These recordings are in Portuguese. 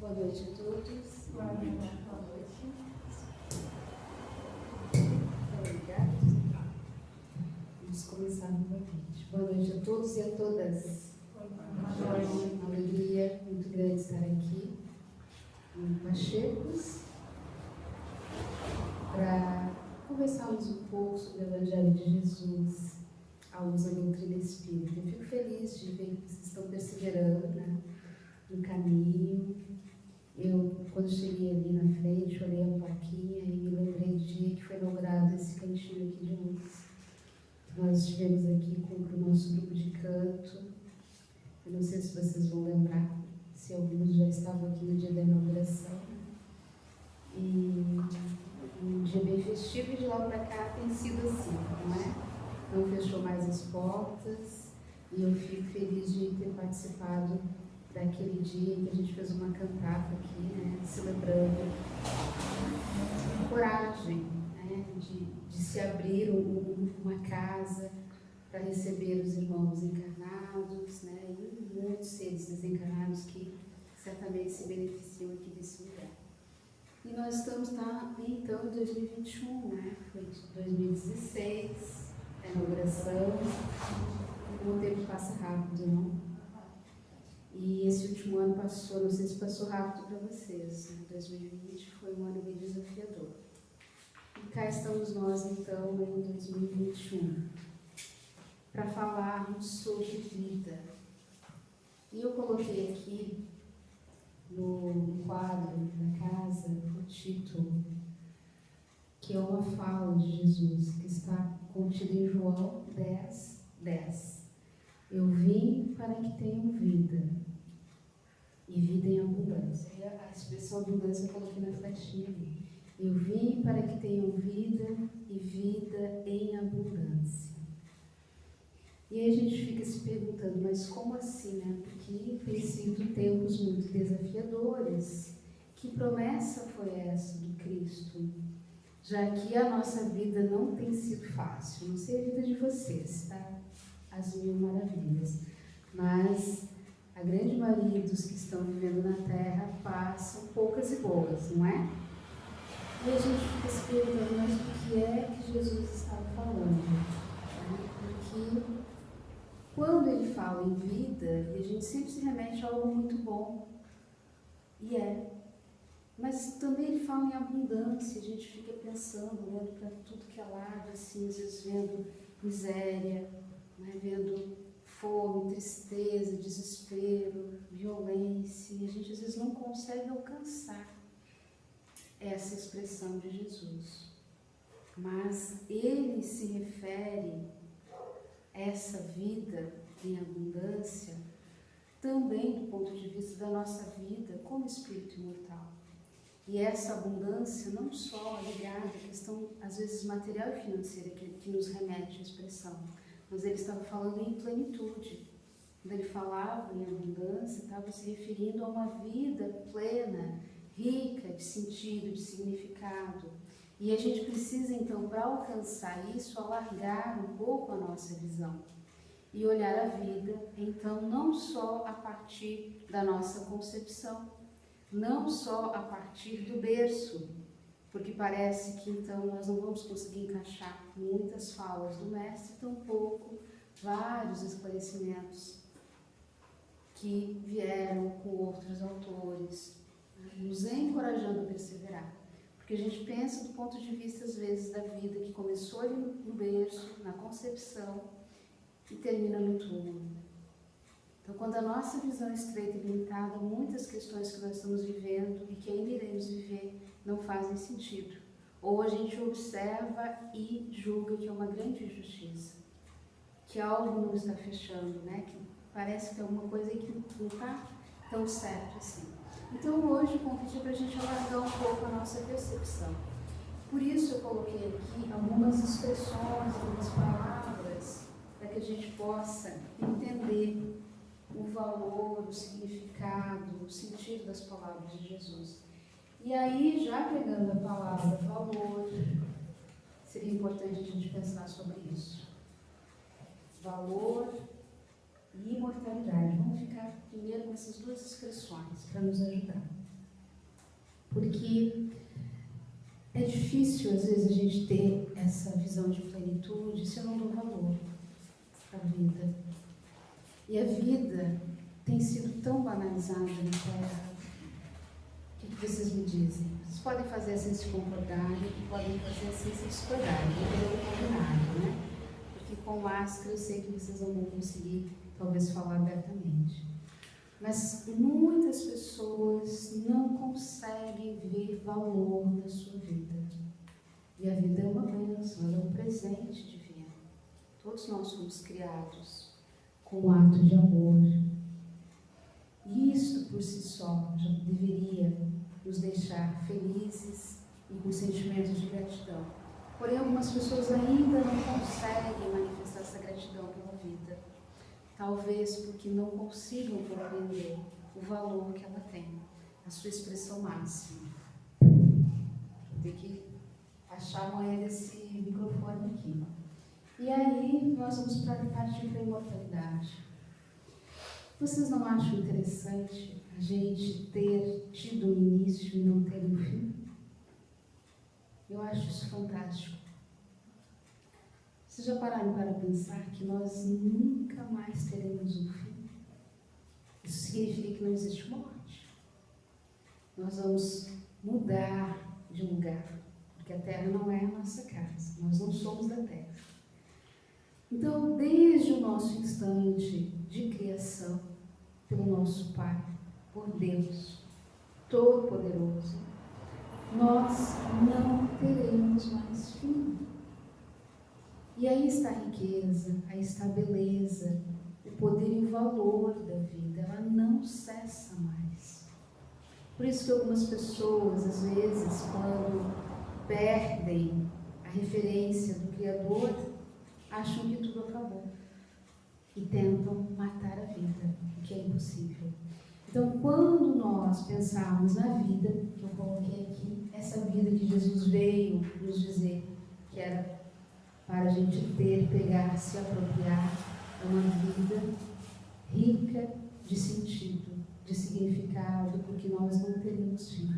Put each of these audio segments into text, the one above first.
Boa noite a todos. Boa noite. Obrigada. Vamos começar novamente. Boa noite a todos e a todas. Uma alegria muito grande estar aqui em Pachecos para conversarmos um pouco sobre o Evangelho de Jesus à luz da doutrina espírita. Eu fico feliz de ver que vocês estão perseverando, né, no caminho. Eu, quando cheguei ali na frente, olhei a plaquinha e me lembrei do dia que foi inaugurado esse cantinho aqui de luz. Nós estivemos aqui com o nosso grupo de canto. Eu não sei se vocês vão lembrar, se alguns já estavam aqui no dia da inauguração. E um dia bem festivo, e de lá para cá tem sido assim, não é? Não fechou mais as portas, e eu fico feliz de ter participado daquele dia em que a gente fez uma cantata aqui, né, celebrando a coragem, né, de se abrir uma casa para receber os irmãos encarnados, né, e muitos seres desencarnados que certamente se beneficiam aqui desse lugar. E nós estamos então em 2021, né, foi 2016, a inauguração, o tempo passa rápido, não? E esse último ano passou, não sei se passou rápido para vocês, né? 2020 foi um ano bem desafiador. E cá estamos nós, então, em 2021, para falarmos sobre vida. E eu coloquei aqui, no quadro da casa, o título, que é uma fala de Jesus, que está contida em João 10:10. Eu vim para que tenham vida, e vida em abundância. E a expressão abundância eu coloquei na flechinha ali. Eu vim para que tenham vida e vida em abundância. E aí a gente fica se perguntando, mas como assim, né? Porque tem sido tempos muito desafiadores. Que promessa foi essa do Cristo? Já que a nossa vida não tem sido fácil, não sei a vida de vocês, tá? As mil maravilhas. Mas a grande maioria dos que estão vivendo na Terra passam poucas e boas, não é? E a gente fica se perguntando, mas do que é que Jesus estava falando? Né? Porque quando ele fala em vida, a gente sempre se remete a algo muito bom. E é. Mas também ele fala em abundância, a gente fica pensando, olhando para tudo que é lado, assim, às vezes vendo miséria, né? Vendo fome, tristeza, desespero, violência, e a gente às vezes não consegue alcançar essa expressão de Jesus. Mas ele se refere a essa vida em abundância também do ponto de vista da nossa vida como espírito imortal. E essa abundância não só ligada à questão, às vezes, material e financeira, que nos remete à expressão, mas ele estava falando em plenitude. Quando ele falava em abundância, estava se referindo a uma vida plena, rica de sentido, de significado. E a gente precisa, então, para alcançar isso, alargar um pouco a nossa visão e olhar a vida, então, não só a partir da nossa concepção, não só a partir do berço, porque parece que então nós não vamos conseguir encaixar muitas falas do mestre, tampouco vários esclarecimentos que vieram com outros autores, né, nos encorajando a perseverar. Porque a gente pensa do ponto de vista, às vezes, da vida que começou ali no berço, na concepção, e termina no túmulo. Então, quando a nossa visão é estreita e limitada, muitas questões que nós estamos vivendo e que ainda iremos viver não fazem sentido. Ou a gente observa e julga que é uma grande injustiça, que algo não está fechando, né? Que parece que é alguma coisa que não está tão certo assim. Então, hoje o convite é para a gente alargar um pouco a nossa percepção. Por isso eu coloquei aqui algumas expressões, algumas palavras, para que a gente possa entender o valor, o significado, o sentido das palavras de Jesus. E aí, já pegando a palavra valor, seria importante a gente pensar sobre isso. Valor e imortalidade. Vamos ficar primeiro com essas duas expressões para nos ajudar. Porque é difícil, às vezes, a gente ter essa visão de plenitude se eu não dou valor à vida. E a vida tem sido tão banalizada na Terra. O que vocês me dizem? Vocês podem fazer assim se concordarem e podem fazer assim se discordarem. Não combinado, né? Porque com máscara eu sei que vocês não vão conseguir, talvez, falar abertamente. Mas muitas pessoas não conseguem ver valor na sua vida. E a vida é uma bênção, ela é um presente divino. Todos nós fomos criados com um ato de amor. E isso por si só já deveria nos deixar felizes e com sentimentos de gratidão. Porém, algumas pessoas ainda não conseguem manifestar essa gratidão pela vida. Talvez porque não consigam compreender o valor que ela tem, a sua expressão máxima. Vou ter que achar a manha desse microfone aqui. E aí, nós vamos partir para a imortalidade. Vocês não acham interessante a gente ter tido um início e não ter um fim? Eu acho isso fantástico. Vocês já pararam para pensar que nós nunca mais teremos um fim? Isso significa que não existe morte. Nós vamos mudar de lugar, porque a Terra não é a nossa casa, nós não somos da Terra. Então, desde o nosso instante de criação, pelo nosso Pai, por Deus Todo-Poderoso, nós não teremos mais fim. E aí está a riqueza, aí está a beleza, o poder e o valor da vida, ela não cessa mais. Por isso que algumas pessoas, às vezes, quando perdem a referência do Criador, acham que tudo acabou e tentam matar a vida, o que é impossível. Então, quando nós pensarmos na vida, que eu coloquei aqui, essa vida que Jesus veio nos dizer que era para a gente ter, pegar, se apropriar, é uma vida rica de sentido, de significado, porque nós não teremos fim.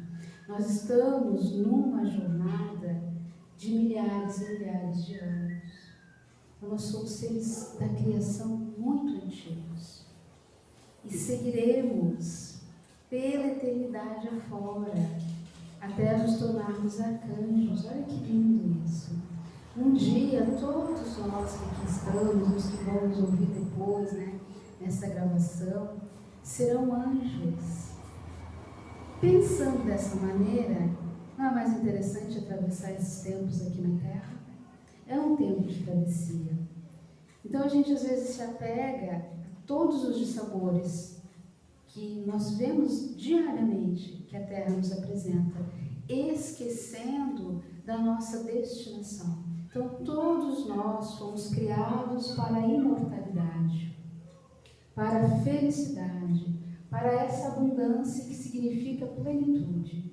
Nós estamos numa jornada de milhares e milhares de anos. Nós somos seres da criação muito antigos e seguiremos pela eternidade afora, até nos tornarmos arcanjos. Olha que lindo isso. Um dia, todos nós que aqui estamos, os que vão nos ouvir depois, né, nessa gravação, serão anjos. Pensando dessa maneira, não é mais interessante atravessar esses tempos aqui na Terra? É um tempo de travessia. Então a gente às vezes se apega a todos os dissabores que nós vemos diariamente que a Terra nos apresenta, esquecendo da nossa destinação. Então todos nós fomos criados para a imortalidade, para a felicidade, para essa abundância que significa plenitude.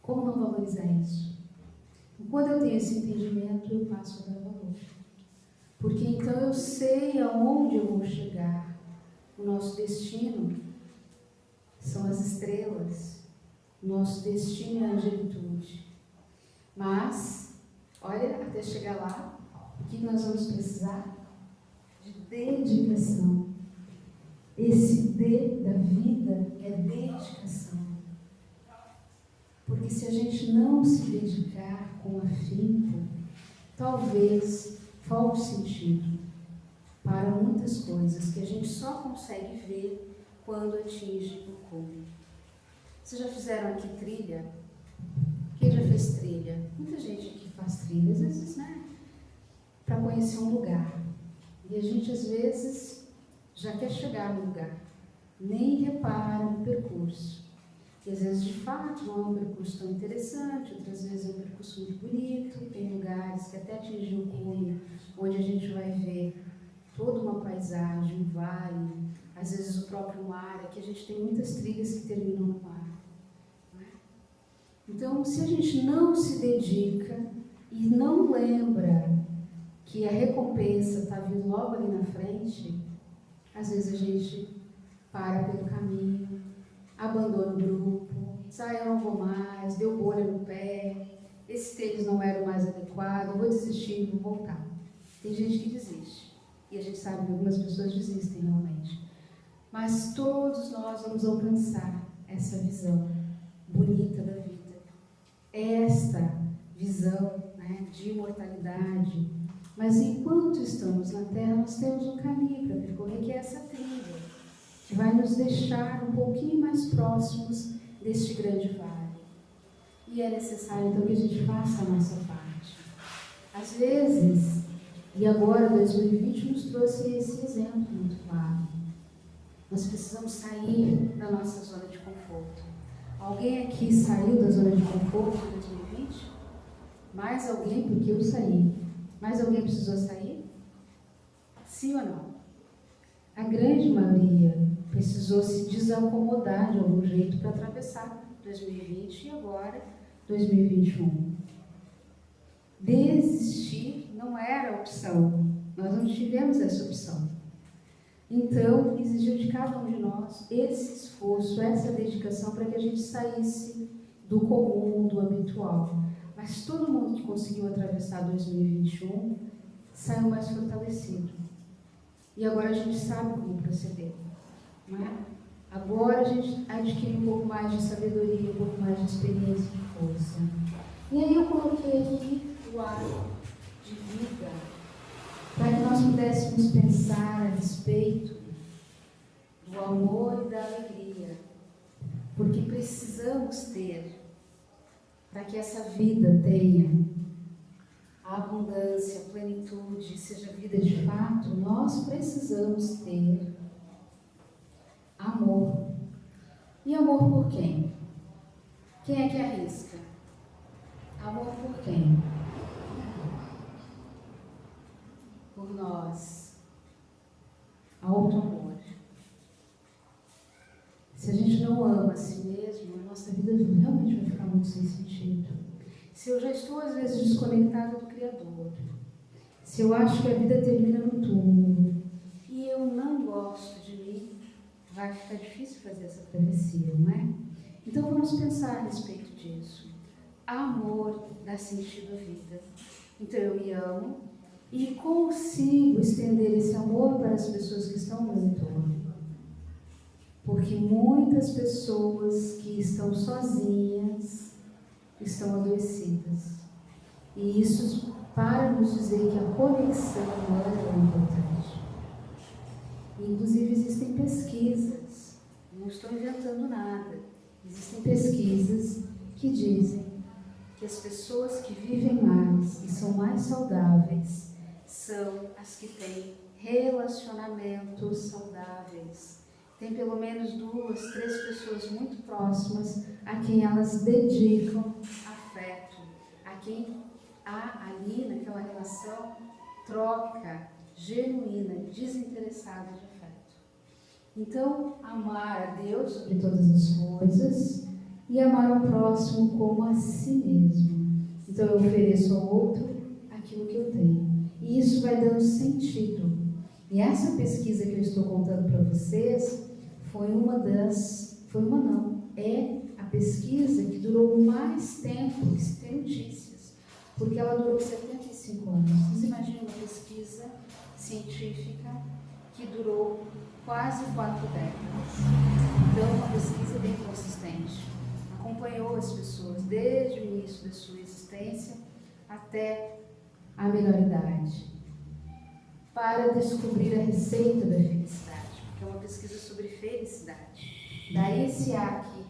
Como não valorizar isso? Quando eu tenho esse entendimento, eu passo a dar valor. Porque então eu sei aonde eu vou chegar. O nosso destino são as estrelas. O nosso destino é a angelitude. Mas, olha, até chegar lá, o que nós vamos precisar? De dedicação. Esse D da vida é dedicação. Porque se a gente não se dedicar com afinco, talvez falte sentido para muitas coisas que a gente só consegue ver quando atinge o cume. Vocês já fizeram aqui trilha? Quem já fez trilha? Muita gente aqui faz trilha, às vezes, né? Para conhecer um lugar. E a gente, às vezes, já quer chegar no lugar, nem repara no percurso. E às vezes, de fato, não é um percurso tão interessante, outras vezes é um percurso muito bonito, tem lugares que até atingir o cume, onde a gente vai ver toda uma paisagem, um vale, às vezes o próprio mar, aqui a gente tem muitas trilhas que terminam no mar. Não é? Então, se a gente não se dedica e não lembra que a recompensa está vindo logo ali na frente, às vezes a gente para pelo caminho, abandona o grupo, eu não vou mais, deu bolha no pé, esse tênis não era o mais adequado, vou desistir, vou voltar. Tem gente que desiste, e a gente sabe que algumas pessoas desistem realmente. Mas todos nós vamos alcançar essa visão bonita da vida. Esta visão, né, de imortalidade. Mas enquanto estamos na Terra, nós temos um caminho para percorrer, que é essa trilha, que vai nos deixar um pouquinho mais próximos deste grande vale. E é necessário, então, que a gente faça a nossa parte. Às vezes, e agora 2020 nos trouxe esse exemplo muito claro. Nós precisamos sair da nossa zona de conforto. Alguém aqui saiu da zona de conforto em 2020? Mais alguém, porque eu saí. Mais alguém precisou sair? Sim ou não? A grande maioria precisou se desacomodar de algum jeito para atravessar 2020 e agora 2021. Desistir não era opção. Nós não tivemos essa opção. Então, exigiu de cada um de nós esse esforço, essa dedicação para que a gente saísse do comum, do habitual. Mas todo mundo que conseguiu atravessar 2021 saiu mais fortalecido. E agora a gente sabe como proceder. Não é? Agora a gente adquire um pouco mais de sabedoria, um pouco mais de experiência e de força. E aí eu coloquei aqui o ar de vida, para que nós pudéssemos pensar a respeito do amor e da alegria, porque precisamos ter, para que essa vida tenha a abundância, a plenitude, seja vida de fato, nós precisamos ter amor. E amor por quem? Quem é que arrisca? Amor por quem? Por nós. Auto-amor. Se a gente não ama a si mesmo, a nossa vida realmente vai ficar muito sem sentido. Se eu já estou, às vezes, desconectada do Criador, se eu acho que a vida termina no túmulo e eu não gosto de mim, vai ficar difícil fazer essa travessia, não é? Então vamos pensar a respeito disso. Amor dá sentido à vida. Então eu me amo e consigo estender esse amor para as pessoas que estão no meu entorno. Porque muitas pessoas que estão sozinhas estão adoecidas. E isso para nos dizer que a conexão humana é importante. Inclusive existem pesquisas, não estou inventando nada, existem pesquisas que dizem que as pessoas que vivem mais e são mais saudáveis são as que têm relacionamentos saudáveis. Tem pelo menos 2, 3 pessoas muito próximas a quem elas dedicam afeto, a quem há ali naquela relação troca genuína, desinteressada de afeto. Então, amar a Deus sobre todas as coisas e amar o próximo como a si mesmo. Então, eu ofereço ao outro aquilo que eu tenho. E isso vai dando sentido. E essa pesquisa que eu estou contando para vocês é a pesquisa que durou mais tempo que se tem notícias, porque ela durou 75 anos. Vocês imaginam uma pesquisa científica que durou quase 4 décadas. Então, uma pesquisa bem consistente. Acompanhou as pessoas desde o início da sua existência até a melhoridade, para descobrir a receita da felicidade, porque é uma pesquisa sobre felicidade. Daí esse A aqui,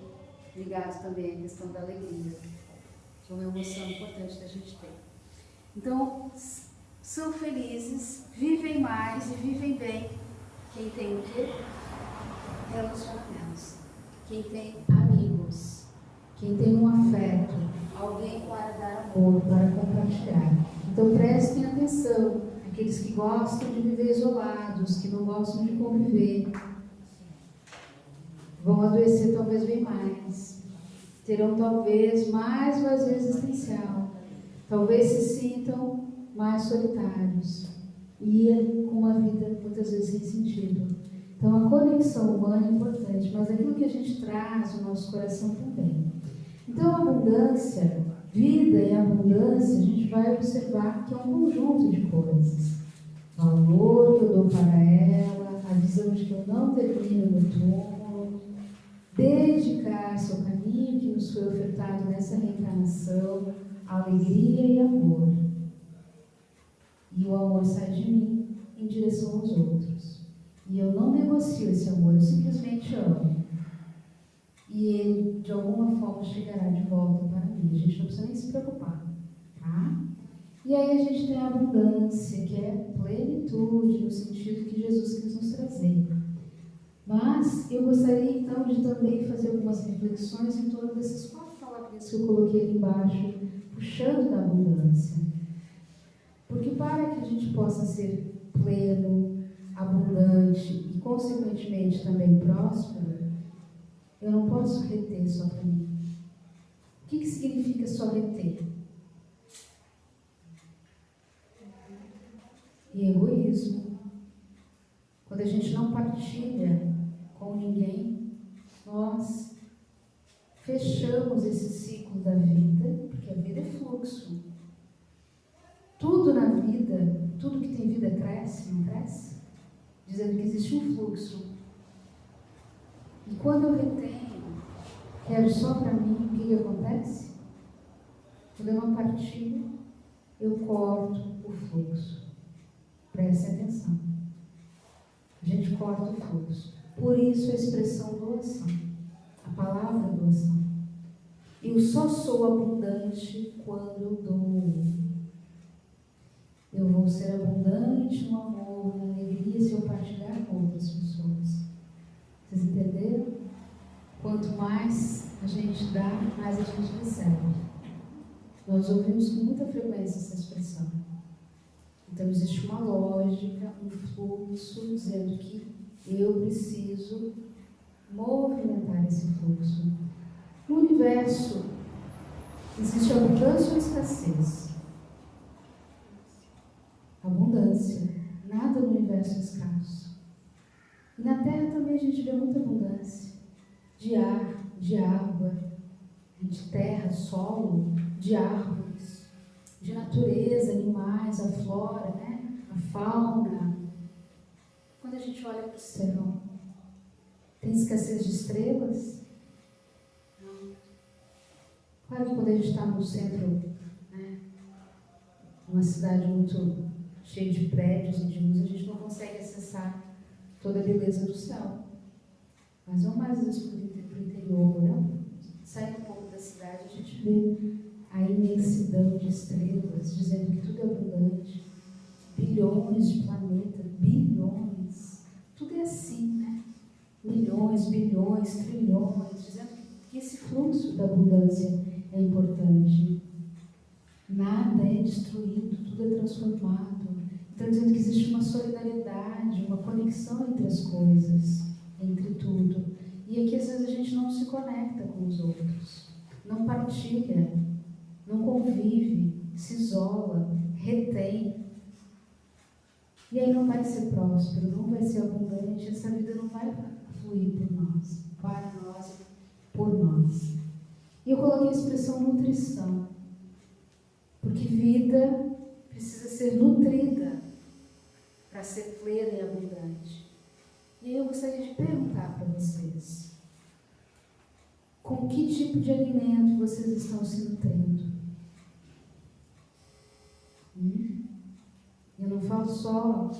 ligado também à questão da alegria, que é uma emoção importante da gente ter. Então, são felizes, vivem mais e vivem bem quem tem o quê? Relacionamentos. Quem tem amigos, quem tem um afeto, alguém para dar amor, para compartilhar. Então prestem atenção, aqueles que gostam de viver isolados, que não gostam de conviver, vão adoecer talvez bem mais, terão talvez mais vazio existencial, talvez se sintam mais solitários e com uma vida muitas vezes sem sentido. Então, a conexão humana é importante, mas aquilo que a gente traz no nosso coração também. Então, a abundância, vida e abundância, a gente vai observar que é um conjunto de coisas. O valor que eu dou para ela, a visão de que eu não termino no túmulo, dedicar-se ao caminho que nos foi ofertado nessa reencarnação, alegria e amor. E o amor sai de mim em direção aos outros. E eu não negocio esse amor, eu simplesmente amo. E ele, de alguma forma, chegará de volta para mim. A gente não precisa nem se preocupar, tá? E aí a gente tem a abundância, que é plenitude, no sentido que Jesus quis nos trazer. Mas eu gostaria, então, de também fazer algumas reflexões em torno dessas 4 palavrinhas que eu coloquei ali embaixo, puxando da abundância. Porque para que a gente possa ser pleno, abundante e, consequentemente, também próspero, eu não posso reter só para mim. O que significa só reter? E egoísmo. Quando a gente não partilha com ninguém, nós fechamos esse ciclo da vida, porque a vida é fluxo. Tudo na vida, tudo que tem vida cresce, não cresce? Dizendo que existe um fluxo. E quando eu retenho, quero só para mim, o que acontece? Quando eu não partilho, eu corto o fluxo. Preste atenção. A gente corta o fluxo. Por isso a expressão doação. A palavra doação. Eu só sou abundante quando eu dou. Eu vou ser abundante no amor, na alegria, se eu partilhar com outras pessoas. Vocês entenderam? Quanto mais a gente dá, mais a gente recebe. Nós ouvimos com muita frequência essa expressão. Então, existe uma lógica, um fluxo, dizendo que eu preciso movimentar esse fluxo. No universo, existe abundância ou escassez? Abundância. Nada no universo é escasso. E na Terra também a gente vê muita abundância. De ar, de água, de terra, solo, de árvores, de natureza, animais, a flora, né? A fauna. Quando a gente olha para o céu, tem escassez de estrelas? Não. Claro que quando a gente está no centro, né? Uma cidade muito cheia de prédios e de luz, a gente não consegue acessar toda a beleza do céu. Mas vamos mais vezes para o interior, não? Sai um pouco da cidade, a gente vê a imensidão de estrelas, dizendo que tudo é abundante. Bilhões de planetas, bilhões. Tudo é assim, né? Milhões, bilhões, trilhões, dizendo que esse fluxo da abundância é importante. Nada é destruído, tudo é transformado. Então, dizendo que existe uma solidariedade, uma conexão entre as coisas, entre tudo. E aqui, às vezes, a gente não se conecta com os outros, não partilha, não convive, se isola, retém. E aí não vai ser próspero, não vai ser abundante, essa vida não vai fluir por nós, para nós, por nós. E eu coloquei a expressão nutrição, porque vida precisa ser nutrida para ser plena e abundante. E aí eu gostaria de perguntar para vocês, com que tipo de alimento vocês estão se nutrindo? Eu não falo só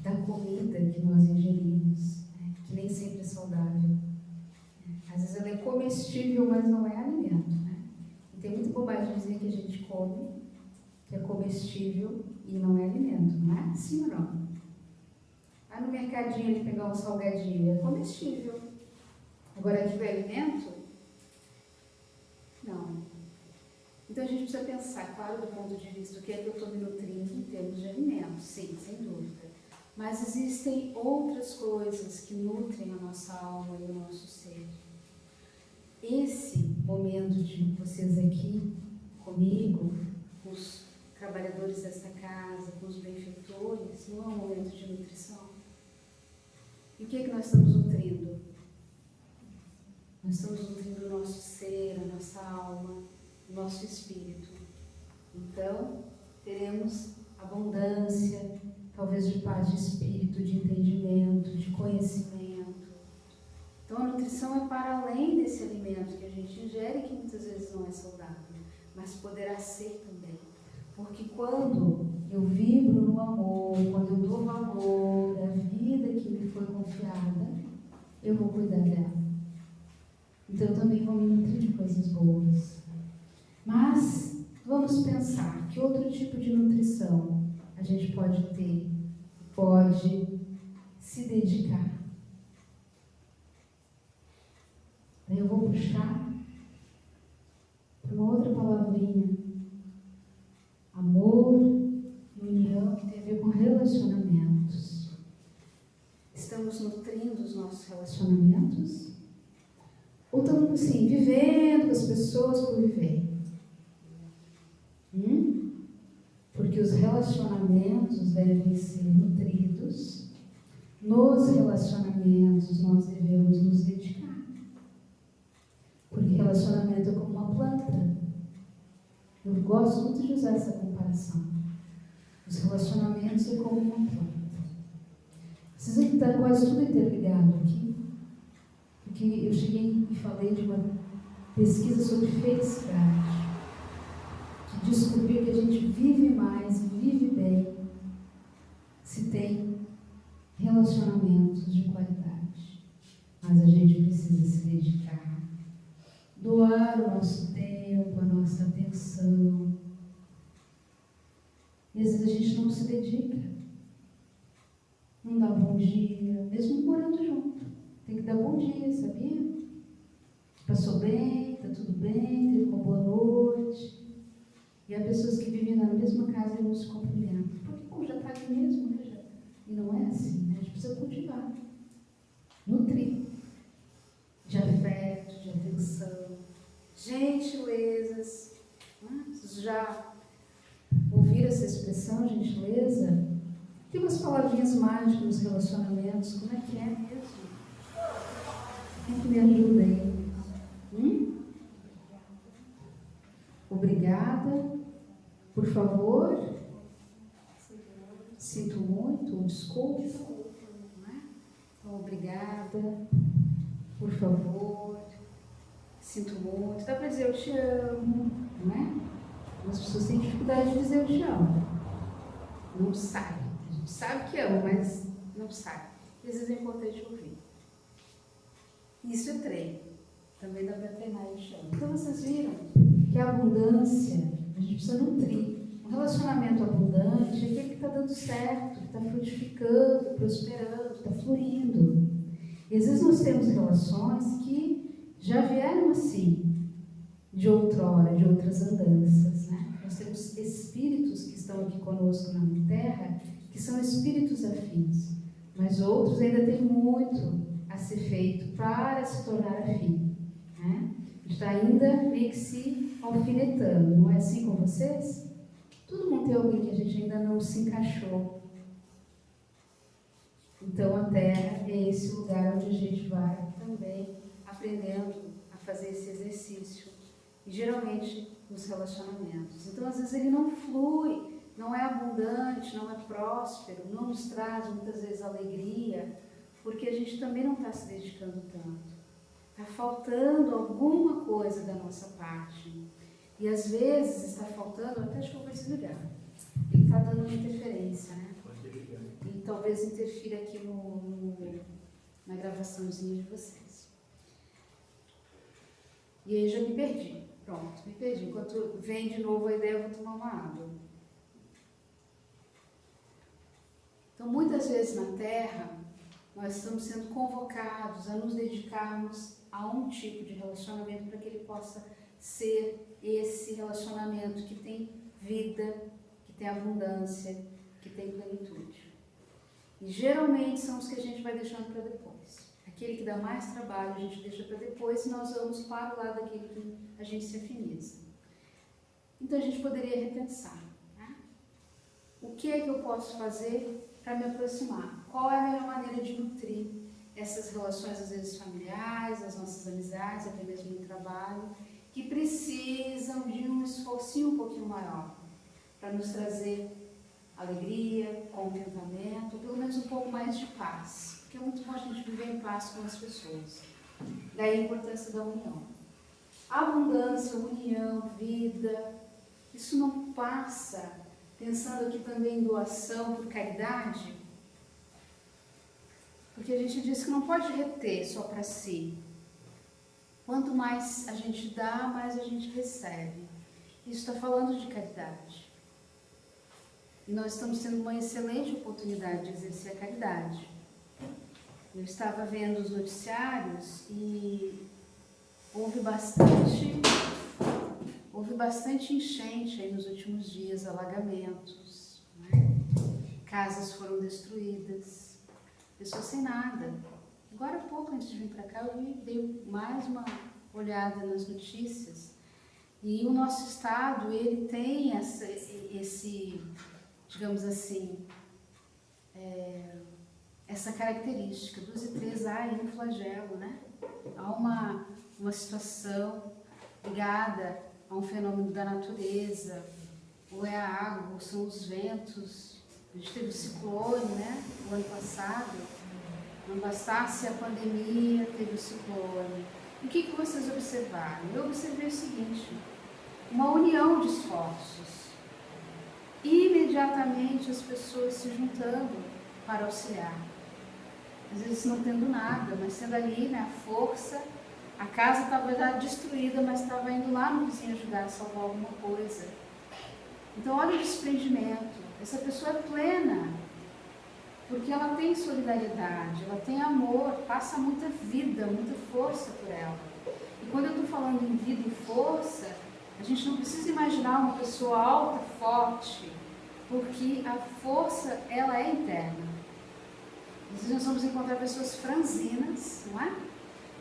da comida que nós ingerimos, né, que nem sempre é saudável. Às vezes ela é comestível, mas não é alimento. Né? E tem muita bobagem dizer que a gente come, que é comestível e não é alimento, não é? Sim ou não? Vai no mercadinho ali pegar um salgadinho, é comestível. Agora, aquilo é alimento? Não. Então a gente precisa pensar, claro, do ponto de vista do que é que eu estou me nutrindo em termos de alimento, sim, sem dúvida. Mas existem outras coisas que nutrem a nossa alma e o nosso ser. Esse momento de vocês aqui comigo, com os trabalhadores desta casa, com os benfeitores, não é um momento de nutrição? E que nós estamos nutrindo? Nós estamos nutrindo o nosso ser, a nossa alma, o nosso espírito. Então, teremos abundância, talvez de paz de espírito, de entendimento, de conhecimento. Então, a nutrição é para além desse alimento que a gente ingere, que muitas vezes não é saudável, mas poderá ser também. Porque quando eu vibro no amor, quando eu dou valor à vida que me foi confiada, eu vou cuidar dela. Então, eu também vou me nutrir de coisas boas. Mas, vamos pensar que outro tipo de nutrição a gente pode ter, pode se dedicar. Daí eu vou puxar para uma outra palavrinha. Amor e união, que tem a ver com relacionamentos. Estamos nutrindo os nossos relacionamentos? Ou estamos assim, vivendo com as pessoas por viver? Porque os relacionamentos devem ser nutridos. Nos relacionamentos nós devemos nos dedicar. Porque relacionamento é como uma planta. Eu gosto muito de usar essa comparação. Os relacionamentos é como uma planta. Vocês veem que está quase tudo interligado aqui? Porque eu cheguei e falei de uma pesquisa sobre felicidade, que descobriu que a gente vive mais e vive bem se tem relacionamentos de qualidade. Mas a gente precisa se dedicar, doar o nosso tempo, a nossa atenção. E às vezes a gente não se dedica. Não dá bom dia, mesmo morando junto. Tem que dar bom dia, sabia? Passou bem, está tudo bem, teve uma boa noite. E há pessoas que vivem na mesma casa e não se cumprimentam. Porque, bom, já está ali mesmo, né? Já. E não é assim, né? A gente precisa cultivar. Nutrir. De afeto, de atenção. Gentilezas. Vocês já ouviram essa expressão, gentileza? Tem umas palavrinhas mágicas nos relacionamentos. Como é que é mesmo? Quem que me ajuda aí? Obrigada. Por favor. Sinto muito. Desculpa. Não é? Então, obrigada. Por favor. Sinto muito. Dá para dizer eu te amo. Não é? As pessoas têm dificuldade de dizer eu te amo. Não sabe. A gente sabe que ama, mas não sabe. E às vezes é importante ouvir. Isso é treino. Também dá para treinar eu te amo. Então vocês viram que a abundância, a gente precisa nutrir. Um relacionamento abundante é aquele que está dando certo, que está frutificando, prosperando, está florindo. E às vezes nós temos relações que já vieram assim, de outrora, de outras andanças, né? Nós temos espíritos que estão aqui conosco na Terra, que são espíritos afins, mas outros ainda têm muito a ser feito para se tornar afim, né? A gente está ainda meio que se alfinetando, não é assim com vocês? Todo mundo tem alguém que a gente ainda não se encaixou. Então a Terra é esse lugar onde a gente vai também aprendendo a fazer esse exercício. E geralmente nos relacionamentos. Então às vezes ele não flui, não é abundante, não é próspero, não nos traz muitas vezes alegria, porque a gente também não está se dedicando tanto. Está faltando alguma coisa da nossa parte. E às vezes está faltando, até acho que eu vou desligar. Ele está dando uma interferência, né? E talvez interfira aqui na gravaçãozinha de vocês. E aí já me perdi. Pronto, me perdi. Enquanto vem de novo a ideia, eu vou tomar uma água. Então, muitas vezes na Terra, nós estamos sendo convocados a nos dedicarmos a um tipo de relacionamento para que ele possa ser esse relacionamento que tem vida, que tem abundância, que tem plenitude. E geralmente são os que a gente vai deixando para depois. Aquele que dá mais trabalho a gente deixa para depois e nós vamos para o lado daquele que a gente se afiniza. Então a gente poderia repensar, né? O que é que eu posso fazer para me aproximar? Qual é a melhor maneira de nutrir essas relações, às vezes familiares, as nossas amizades, até mesmo no trabalho, que precisam de um esforcinho um pouquinho maior para nos trazer alegria, contentamento, ou pelo menos um pouco mais de paz, porque é muito bom a gente viver em paz com as pessoas. Daí a importância da união. Abundância, união, vida, isso não passa, pensando aqui também em doação por caridade, porque a gente diz que não pode reter só para si. Quanto mais a gente dá, mais a gente recebe. Isso está falando de caridade. E nós estamos tendo uma excelente oportunidade de exercer a caridade. Eu estava vendo os noticiários e houve bastante enchente aí nos últimos dias, alagamentos, né? Casas foram destruídas, pessoas sem nada. Agora há pouco, antes de vir para cá, eu dei mais uma olhada nas notícias e o nosso estado, ele tem esse digamos assim, essa característica, 2 e 3 há aí um flagelo, né? Há uma situação ligada a um fenômeno da natureza, ou é a água, ou são os ventos. A gente teve o ciclone, né? O ano passado, não bastasse a pandemia, teve o ciclone. E o que vocês observaram? Eu observei o seguinte, uma união de esforços. Imediatamente as pessoas se juntando para auxiliar. Às vezes não tendo nada, mas sendo ali, né, a força. A casa estava já destruída, mas estava indo lá no vizinho ajudar a salvar alguma coisa. Então olha o desprendimento. Essa pessoa é plena, porque ela tem solidariedade, ela tem amor, passa muita vida, muita força por ela. E quando eu estou falando em vida e força, a gente não precisa imaginar uma pessoa alta, forte, porque a força, ela é interna. Às vezes nós vamos encontrar pessoas franzinas, não é?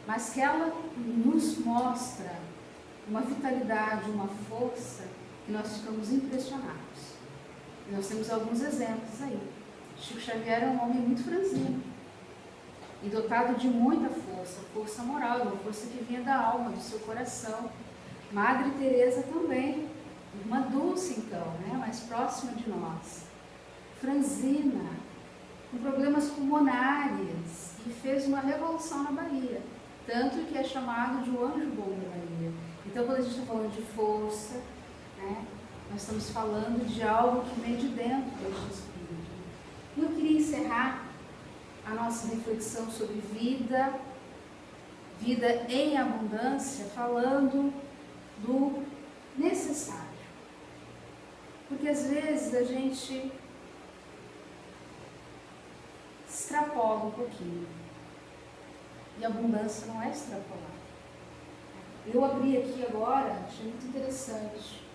Mas que ela nos mostra uma vitalidade, uma força, que nós ficamos impressionados. E nós temos alguns exemplos aí. Chico Xavier é um homem muito franzino e dotado de muita força, força moral, uma força que vinha da alma, do seu coração. Madre Teresa também, irmã Dulce então, né, mais próxima de nós, franzina, com problemas pulmonares, e fez uma revolução na Bahia, tanto que é chamado de o anjo bom da Bahia. Então quando a gente está falando de força, né, nós estamos falando de algo que vem de dentro deste espírito. E eu queria encerrar a nossa reflexão sobre vida em abundância, falando do necessário. Porque às vezes a gente extrapola um pouquinho. E a abundância não é extrapolar. Eu abri aqui agora, achei muito interessante.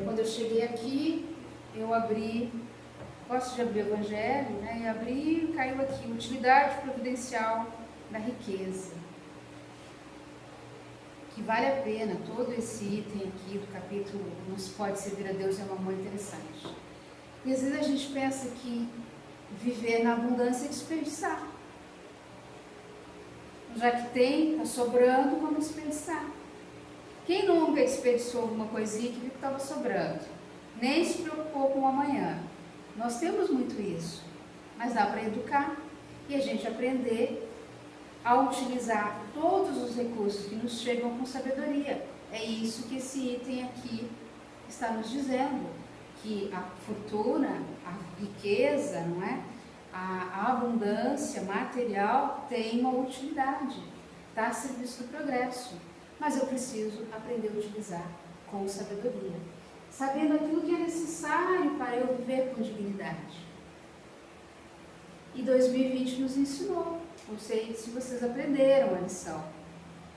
Quando eu cheguei aqui, eu abri, gosto de abrir o Evangelho, né? E abri e caiu aqui, utilidade providencial da riqueza. Que vale a pena, todo esse item aqui do capítulo Não se pode servir a Deus é uma mão interessante. E às vezes a gente pensa que viver na abundância é desperdiçar. Já que tem, está sobrando, vamos desperdiçar. Quem nunca desperdiçou alguma coisinha que viu que estava sobrando? Nem se preocupou com o amanhã. Nós temos muito isso, mas dá para educar e a gente aprender a utilizar todos os recursos que nos chegam com sabedoria. É isso que esse item aqui está nos dizendo, que a fortuna, a riqueza, não é? A abundância material tem uma utilidade, está a serviço do progresso, mas eu preciso aprender a utilizar com sabedoria, sabendo aquilo que é necessário para eu viver com dignidade. E 2020 nos ensinou, não sei se vocês aprenderam a lição,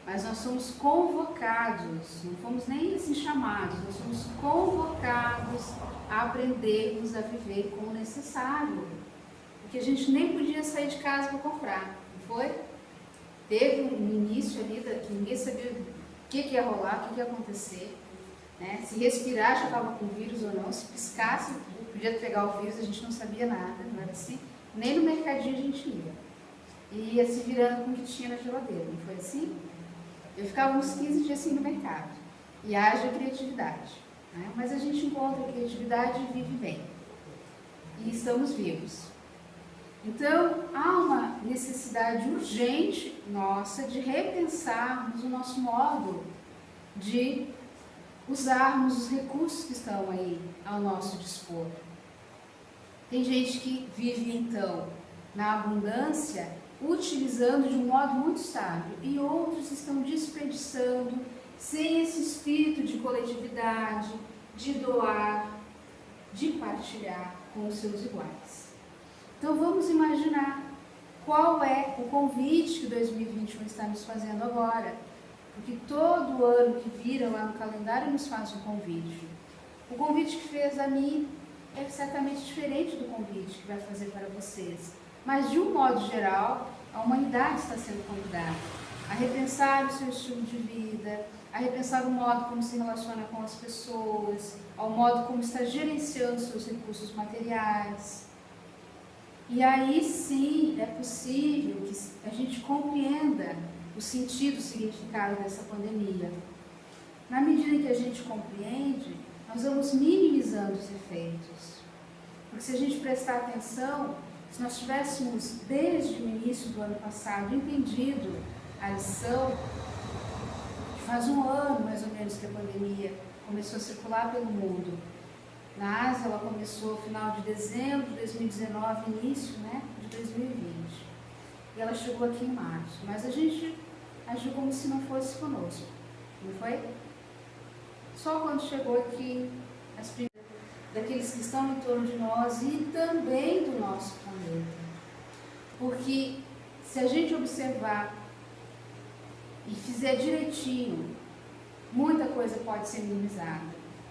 mas nós somos convocados, não fomos nem assim chamados, nós somos convocados a aprendermos a viver com o necessário. Porque a gente nem podia sair de casa para comprar, não foi? Teve um início ali que ninguém sabia o que ia rolar, o que ia acontecer, né? Se respirar já estava com vírus ou não, se piscasse podia pegar o vírus, a gente não sabia nada, não era assim. Nem no mercadinho a gente ia. e ia se virando com o que tinha na geladeira, não foi assim? Eu ficava uns 15 dias assim no mercado, e haja criatividade, né? Mas a gente encontra criatividade e vive bem, e estamos vivos. Então, há uma necessidade urgente nossa de repensarmos o nosso modo de usarmos os recursos que estão aí ao nosso dispor. Tem gente que vive, então, na abundância, utilizando de um modo muito sábio, e outros estão desperdiçando, sem esse espírito de coletividade, de doar, de partilhar com os seus iguais. Então vamos imaginar qual é o convite que 2021 está nos fazendo agora, porque todo ano que vira lá no calendário nos faz um convite. O convite que fez a mim é certamente diferente do convite que vai fazer para vocês, mas de um modo geral, a humanidade está sendo convidada a repensar o seu estilo de vida, a repensar o modo como se relaciona com as pessoas, ao modo como está gerenciando seus recursos materiais. E aí sim é possível que a gente compreenda o sentido, o significado dessa pandemia. Na medida em que a gente compreende, nós vamos minimizando os efeitos. Porque se a gente prestar atenção, se nós tivéssemos desde o início do ano passado entendido a lição, faz um ano mais ou menos que a pandemia começou a circular pelo mundo. Na Ásia ela começou no final de dezembro de 2019, início, de 2020. E ela chegou aqui em março. Mas a gente agiu como se não fosse conosco, não foi? Só quando chegou aqui, as primeiras daqueles que estão em torno de nós e também do nosso planeta. Porque se a gente observar e fizer direitinho, muita coisa pode ser minimizada.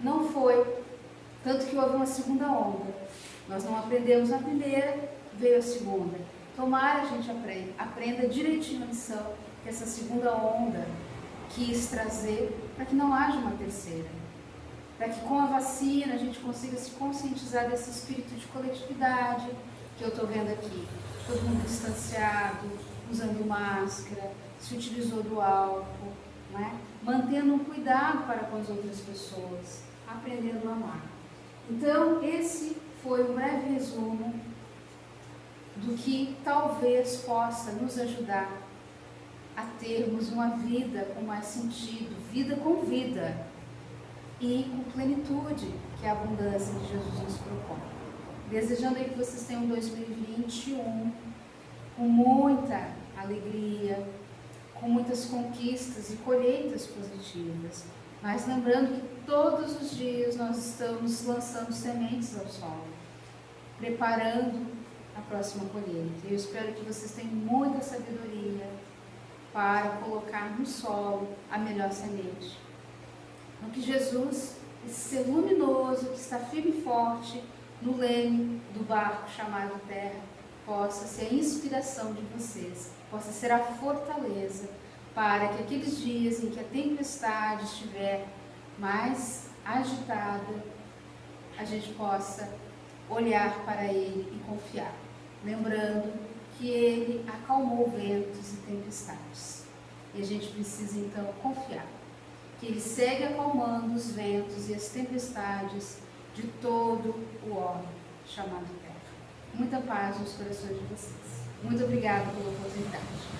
Não foi. Tanto que houve uma segunda onda. Nós não aprendemos na primeira, veio a segunda. Tomara a gente aprenda direitinho a lição que essa segunda onda quis trazer para que não haja uma terceira. Para que com a vacina a gente consiga se conscientizar desse espírito de coletividade que eu estou vendo aqui. Todo mundo distanciado, usando máscara, se utilizou do álcool, mantendo um cuidado para com as outras pessoas, aprendendo a amar. Então, esse foi um breve resumo do que talvez possa nos ajudar a termos uma vida com mais sentido, vida com vida e com plenitude, que é a abundância que Jesus nos propõe. Desejando aí que vocês tenham um 2021 com muita alegria, com muitas conquistas e colheitas positivas. Mas lembrando que todos os dias nós estamos lançando sementes ao solo, preparando a próxima colheita. Eu espero que vocês tenham muita sabedoria para colocar no solo a melhor semente. Então que Jesus, esse ser luminoso que está firme e forte no leme do barco chamado terra, possa ser a inspiração de vocês, possa ser a fortaleza para que aqueles dias em que a tempestade estiver mais agitada, a gente possa olhar para Ele e confiar, lembrando que Ele acalmou ventos e tempestades. E a gente precisa então confiar que Ele segue acalmando os ventos e as tempestades de todo o orbe chamado terra. Muita paz nos corações de vocês. Muito obrigada pela oportunidade.